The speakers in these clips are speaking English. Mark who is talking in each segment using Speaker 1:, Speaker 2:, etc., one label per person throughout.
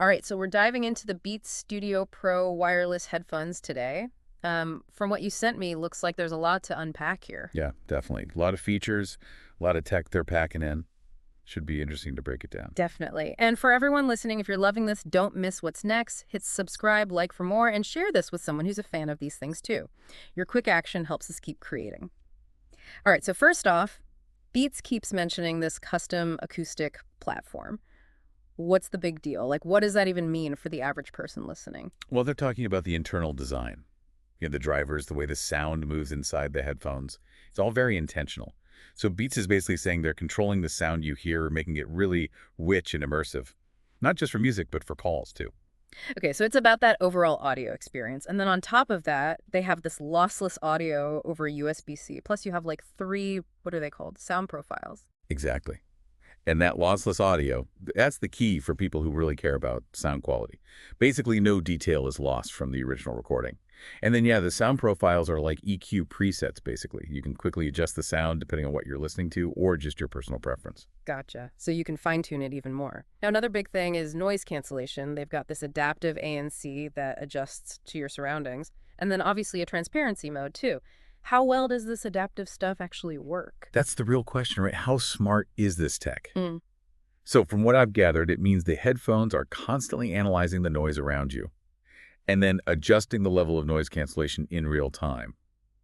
Speaker 1: All right, so we're diving into the Beats Studio Pro wireless headphones today. From what you sent me, looks like there's a lot to unpack here.
Speaker 2: Yeah, definitely. A lot of features, a lot of tech they're packing in. Should be interesting to break it down.
Speaker 1: Definitely. And for everyone listening, if you're loving this, don't miss what's next. Hit subscribe, like for more, and share this with someone who's a fan of these things too. Your quick action helps us keep creating. All right, so first off, Beats keeps mentioning this custom acoustic platform. What's the big deal? Like, what does that even mean for the average person listening?
Speaker 2: Well, they're talking about the internal design. The drivers, the way the sound moves inside the headphones. It's all very intentional. So Beats is basically saying they're controlling the sound you hear, making it really rich and immersive. Not just for music, but for calls, too.
Speaker 1: Okay, so it's about that overall audio experience. And then on top of that, they have this lossless audio over USB-C. Plus you have like three, what are they called? Sound profiles.
Speaker 2: Exactly. And that lossless audio, that's the key for people who really care about sound quality. Basically, no detail is lost from the original recording. And then, yeah, the sound profiles are like EQ presets, basically. You can quickly adjust the sound depending on what you're listening to or just your personal preference.
Speaker 1: Gotcha. So you can fine-tune it even more. Now, another big thing is noise cancellation. They've got this adaptive ANC that adjusts to your surroundings. And then obviously a transparency mode, too. How well does this adaptive stuff actually work?
Speaker 2: That's the real question, right? How smart is this tech?
Speaker 1: Mm.
Speaker 2: So from what I've gathered, it means the headphones are constantly analyzing the noise around you and then adjusting the level of noise cancellation in real time.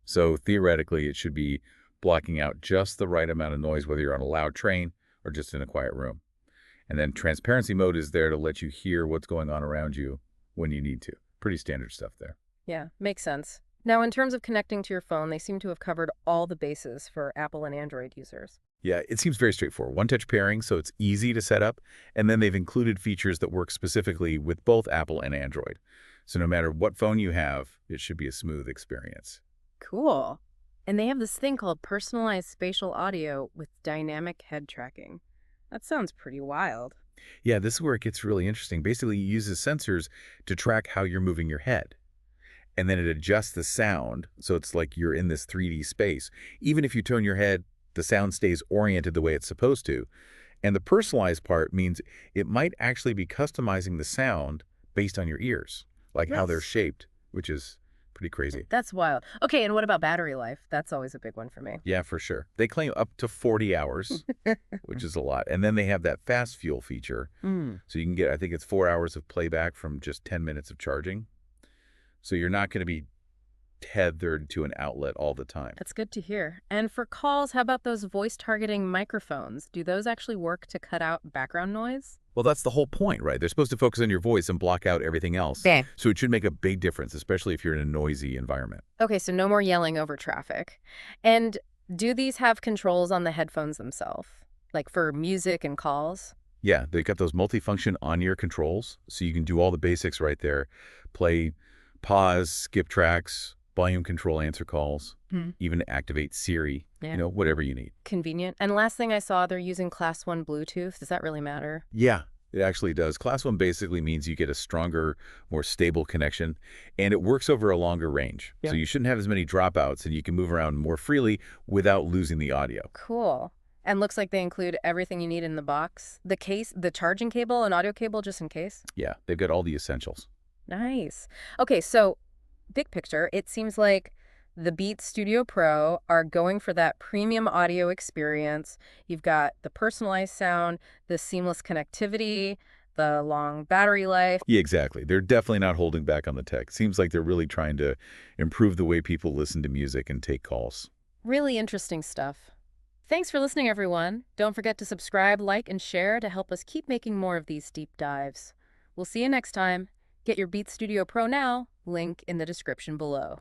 Speaker 2: So theoretically, it should be blocking out just the right amount of noise, whether you're on a loud train or just in a quiet room. And then transparency mode is there to let you hear what's going on around you when you need to. Pretty standard stuff there.
Speaker 1: Yeah, makes sense. Now, in terms of connecting to your phone, they seem to have covered all the bases for Apple and Android users.
Speaker 2: Yeah, it seems very straightforward. One-touch pairing, so it's easy to set up. And then they've included features that work specifically with both Apple and Android. So no matter what phone you have, it should be a smooth experience.
Speaker 1: Cool. And they have this thing called personalized spatial audio with dynamic head tracking. That sounds pretty wild.
Speaker 2: Yeah, this is where it gets really interesting. Basically, it uses sensors to track how you're moving your head. And then it adjusts the sound, so it's like you're in this 3D space. Even if you turn your head, the sound stays oriented the way it's supposed to. And the personalized part means it might actually be customizing the sound based on your ears, like how they're shaped, which is pretty crazy.
Speaker 1: That's wild. Okay, and what about battery life? That's always a big one for me.
Speaker 2: Yeah, for sure. They claim up to 40 hours, which is a lot. And then they have that fast fuel feature. So you can get, I think it's 4 hours of playback from just 10 minutes of charging. So you're not going to be tethered to an outlet all the time.
Speaker 1: That's good to hear. And for calls, how about those voice targeting microphones? Do those actually work to cut out background noise?
Speaker 2: Well, that's the whole point, right? They're supposed to focus on your voice and block out everything else.
Speaker 1: Yeah.
Speaker 2: So it should make a big difference, especially if you're in a noisy environment.
Speaker 1: Okay, so no more yelling over traffic. And do these have controls on the headphones themselves? Like for music and calls?
Speaker 2: Yeah, they got those multifunction on-ear controls, so you can do all the basics right there. Play, pause, skip tracks, volume control, answer calls, even activate Siri, whatever you need.
Speaker 1: Convenient. And last thing I saw, they're using Class 1 Bluetooth. Does that really matter?
Speaker 2: Yeah, it actually does. Class 1 basically means you get a stronger, more stable connection, and it works over a longer range.
Speaker 1: Yeah.
Speaker 2: So you shouldn't have as many dropouts, and you can move around more freely without losing the audio.
Speaker 1: Cool. And looks like they include everything you need in the box. The case, the charging cable, an audio cable just in case?
Speaker 2: Yeah, they've got all the essentials.
Speaker 1: Nice. Okay, so big picture, it seems like the Beats Studio Pro are going for that premium audio experience. You've got the personalized sound, the seamless connectivity, the long battery life.
Speaker 2: Yeah, exactly. They're definitely not holding back on the tech. Seems like they're really trying to improve the way people listen to music and take calls.
Speaker 1: Really interesting stuff. Thanks for listening, everyone. Don't forget to subscribe, like, and share to help us keep making more of these deep dives. We'll see you next time. Get your Beats Studio Pro now. Link in the description below.